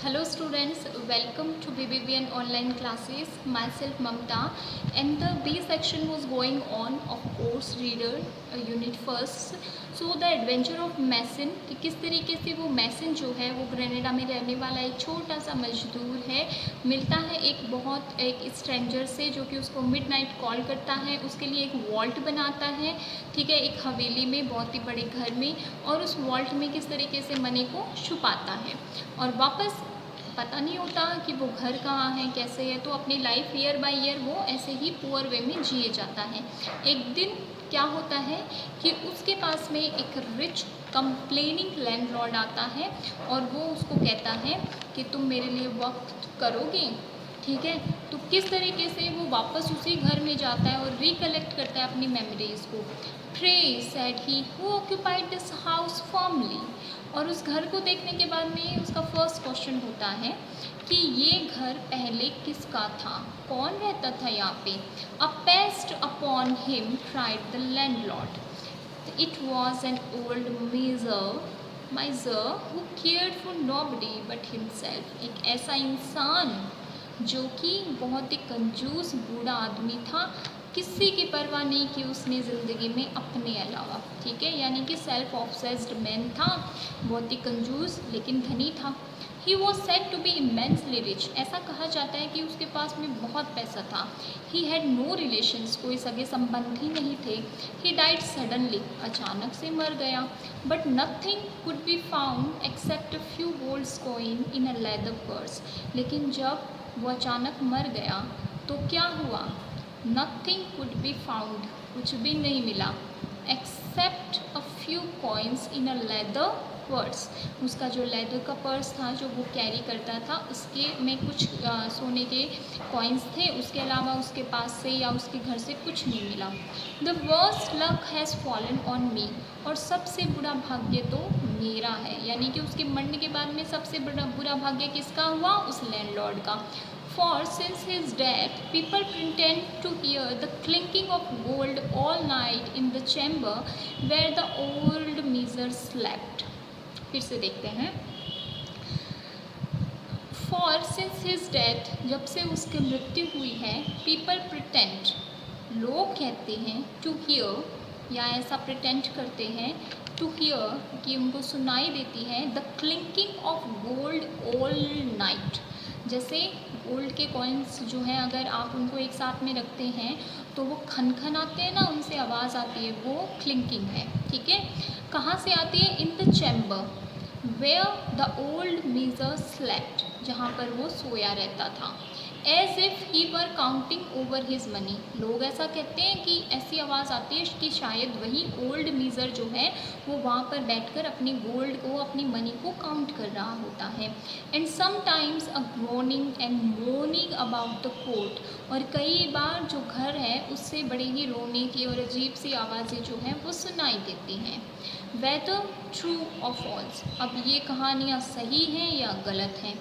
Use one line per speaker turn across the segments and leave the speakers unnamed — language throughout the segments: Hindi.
Hello students, welcome to BBBN online classes. Myself Mamta, and the B section was going on of course reader unit first. So the adventure of मैसन, कि किस तरीके से वो मैसन जो है वो ग्रेनेडा में रहने वाला एक छोटा सा मजदूर है, मिलता है एक स्ट्रेंजर से जो कि उसको मिडनाइट कॉल करता है, उसके लिए एक वॉल्ट बनाता है, ठीक है, एक हवेली में बहुत ही बड़े घर में, और उस वॉल्ट में किस तरीके से मनी को छुपाता है और वापस पता नहीं होता कि वो घर कहाँ है, कैसे है, तो अपनी लाइफ ईयर बाय ईयर वो ऐसे ही पुअर वे में जिए जाता है। एक दिन क्या होता है कि उसके पास में एक रिच कंप्लेनिंग लैंडलॉर्ड आता है और वो उसको कहता है कि तुम मेरे लिए वक्त करोगे, ठीक है। तो किस तरीके से वो वापस उसी घर में जाता है और रिकलेक्ट करता है अपनी मेमोरीज़ को। Pray said he who occupied this house formerly, और उस घर को देखने के बाद में उसका फर्स्ट क्वेश्चन होता है कि ये घर पहले किसका था, कौन रहता था यहाँ पे। A pest upon him cried the landlord, it was an old miser who cared for nobody but himself। एक ऐसा इंसान जो कि बहुत ही कंजूस बूढ़ा आदमी था, किसी की परवाह नहीं की उसने ज़िंदगी में अपने अलावा, ठीक है, यानी कि सेल्फ ऑब्सेस्ड मैन था, बहुत ही कंजूस लेकिन धनी था। He was said to be immensely rich, ऐसा कहा जाता है कि उसके पास में बहुत पैसा था। ही हैड नो रिलेशंस, कोई सगे संबंधी नहीं थे। ही डाइड सडनली, अचानक से मर गया। But nothing could be found except a few gold coin in a leather purse, लेकिन जब वो अचानक मर गया तो क्या हुआ, नथिंग कुड बी फाउंड, कुछ भी नहीं मिला, except a few coins in a leather purse, उसका जो लेदर का पर्स था जो वो कैरी करता था उसके में कुछ सोने के कॉइन्स थे, उसके अलावा उसके पास से या उसके घर से कुछ नहीं मिला। The worst luck has fallen on me, और सबसे बुरा भाग्य तो मेरा है, यानी कि उसके मरने के बाद में सबसे बुरा भाग्य किसका हुआ, उस लैंडलॉर्ड का। For since his death, people pretend to hear the clinking of gold all night in the chamber where the old miser slept। फिर से देखते हैं। For since his death, जब से उसकी मृत्यु हुई है, people pretend, लोग कहते हैं, to hear, या ऐसा pretend करते हैं, to hear, कि उनको सुनाई देती है, the clinking of gold all night, जैसे गोल्ड के कॉइन्स जो हैं अगर आप उनको एक साथ में रखते हैं तो वो खन आते हैं ना, उनसे आवाज़ आती है, वो क्लिंकिंग है, ठीक है। कहाँ से आती है, in the chamber where the old miser slept, जहाँ पर वो सोया रहता था। As if he were counting over his money, लोग ऐसा कहते हैं कि ऐसी आवाज़ आती है कि शायद वही ओल्ड मिज़र जो है वो वहाँ पर बैठकर अपनी गोल्ड को, अपनी मनी को काउंट कर रहा होता है। And sometimes a groaning and morning about the court, और कई बार जो घर है उससे बड़े ही रोने की और अजीब सी आवाज़ें जो हैं वो सुनाई देती हैं। वेदर ट्रू और फॉल्स, अब ये कहानियाँ सही हैं या गलत हैं।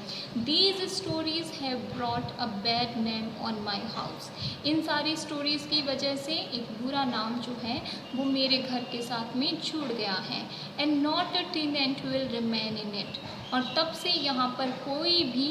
These stories have brought a bad name on my house, इन सारी स्टोरीज़ की वजह से एक बुरा नाम जो है वो मेरे घर के साथ में जुड़ गया है। And not a tenant will remain in it, और तब से यहाँ पर कोई भी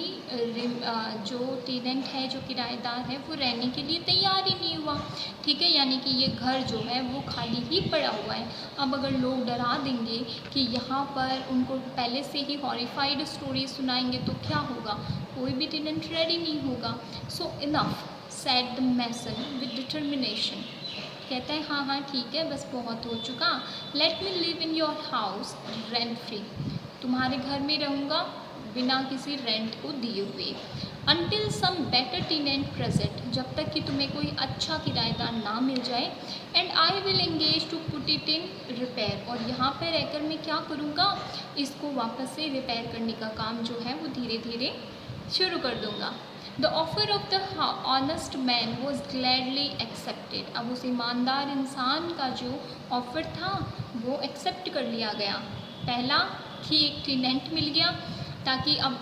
जो टेनेंट है, जो किराएदार है, वो रहने के लिए तैयार ही नहीं हुआ, ठीक है, यानी कि ये घर जो है वो खाली ही पड़ा हुआ है। अब अगर लोग डरा देंगे कि यहाँ पर उनको पहले से ही हॉरिफाइड स्टोरी सुनाएंगे तो क्या होगा, कोई भी टेनेंट रेडी नहीं होगा। So enough said the mason with determination, कहता है हाँ हाँ ठीक है, बस बहुत हो चुका, let me live in your house rent free, तुम्हारे घर में रहूँगा बिना किसी रेंट को दिए हुए। Until some better tenant present, जब तक कि तुम्हें कोई अच्छा किराएदार ना मिल जाए। And I will engage to put it in repair, और यहाँ पर रहकर मैं क्या करूँगा, इसको वापस से रिपेयर करने का काम जो है वो धीरे धीरे शुरू कर दूँगा। The offer of the honest man was gladly accepted, अब उस ईमानदार इंसान का जो ऑफ़र था वो एक्सेप्ट कर लिया गया। पहला कि एक टेनेंट मिल गया, ताकि अब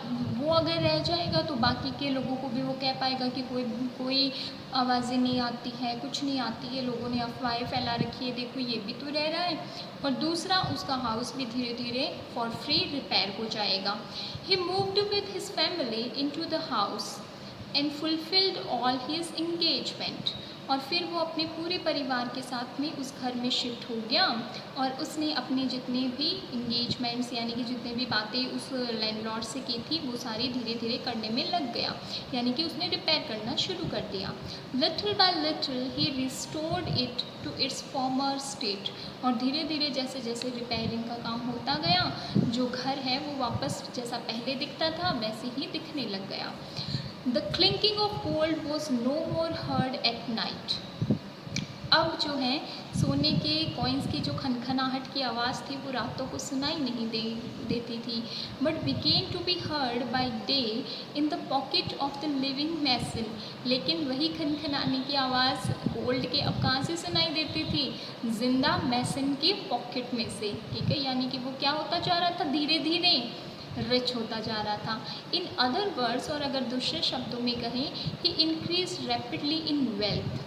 वो अगर रह जाएगा तो बाकी के लोगों को भी वो कह पाएगा कि कोई कोई आवाज़ें नहीं आती है, कुछ नहीं आती है, लोगों ने अफवाहें फैला रखी है, देखो ये भी तो रह रहा है। और दूसरा, उसका हाउस भी धीरे धीरे फॉर फ्री रिपेयर हो जाएगा। He moved with his family into the house and fulfilled all his engagement. और फिर वो अपने पूरे परिवार के साथ में उस घर में शिफ्ट हो गया और उसने अपने जितने भी इंगेजमेंट्स यानी कि जितने भी बातें उस लैंडलॉर्ड से की थी वो सारी धीरे धीरे करने में लग गया, यानी कि उसने रिपेयर करना शुरू कर दिया। Little by little he restored it to its former state. और धीरे धीरे जैसे जैसे रिपेयरिंग का काम होता गया, जो घर है वो वापस जैसा पहले दिखता था वैसे ही दिखने लग गया। The clinking of gold was no more heard at night. अब जो है सोने के कॉइन्स की जो खनखनाहट की आवाज़ थी वो रातों को सुनाई नहीं देती थी, but began to be heard by day in the pocket of the living mason. लेकिन वही खनखनाने की आवाज़ गोल्ड के अब कहाँ से सुनाई देती थी? जिंदा मैसन की पॉकेट में से, ठीक है। यानी कि वो क्या होता जा रहा था? धीरे धीरे रिच होता जा रहा था। इन अदर वर्ड्स, और अगर दूसरे शब्दों में कहें, he increased rapidly in wealth.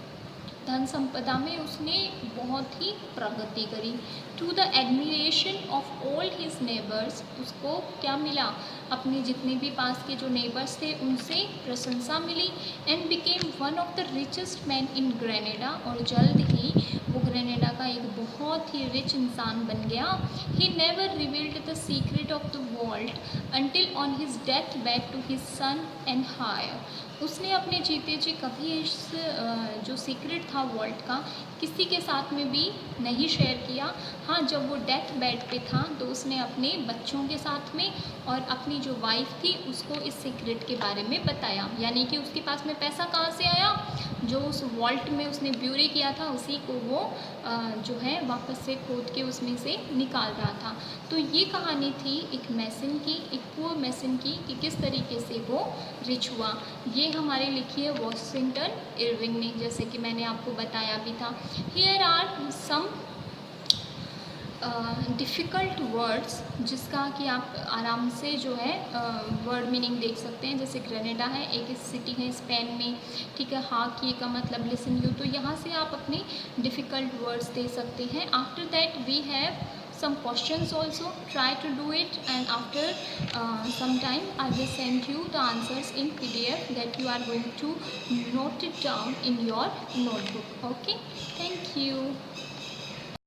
धन संपदा में उसने बहुत ही प्रगति करी। To the admiration of all his neighbours, उसको क्या मिला? अपने जितने भी पास के जो नेबर्स थे उनसे प्रशंसा मिली। And became one of the richest man in Granada, और जल्द ही वो ग्रेनेडा का एक बहुत ही रिच इंसान बन गया। He never revealed the secret of the vault until on his death bed to his son and heir. उसने अपने जीते जी कभी इस जो सीक्रेट था वॉल्ट का किसी के साथ में भी नहीं शेयर किया। हाँ, जब वो डेथ बेड पे था तो उसने अपने बच्चों के साथ में और अपनी जो वाइफ थी उसको इस सीक्रेट के बारे में बताया। यानी कि उसके पास में पैसा कहाँ से आया? जो उस वॉल्ट में उसने ब्यूरी किया था उसी को वो जो है वापस से खोद के उसमें से निकाल रहा था। तो ये कहानी थी एक मैसन की, एक पुअर मैसन की, कि किस तरीके से वो रिच हुआ। ये हमारे लिखी है वॉशिंगटन इरविंग ने, जैसे कि मैंने आपको बताया भी था। Here are some difficult words, जिसका कि आप आराम से जो है वर्ड मीनिंग देख सकते हैं। जैसे ग्रेनेडा है, एक सिटी है स्पेन में, ठीक है। हाकी का मतलब लिसन यू, तो यहाँ से आप अपने डिफ़िकल्ट वर्ड्स दे सकते हैं। After that we have some questions also, try to do it, and after some time I will send you the answers in PDF that you are going to note it down in your notebook. Okay, thank you.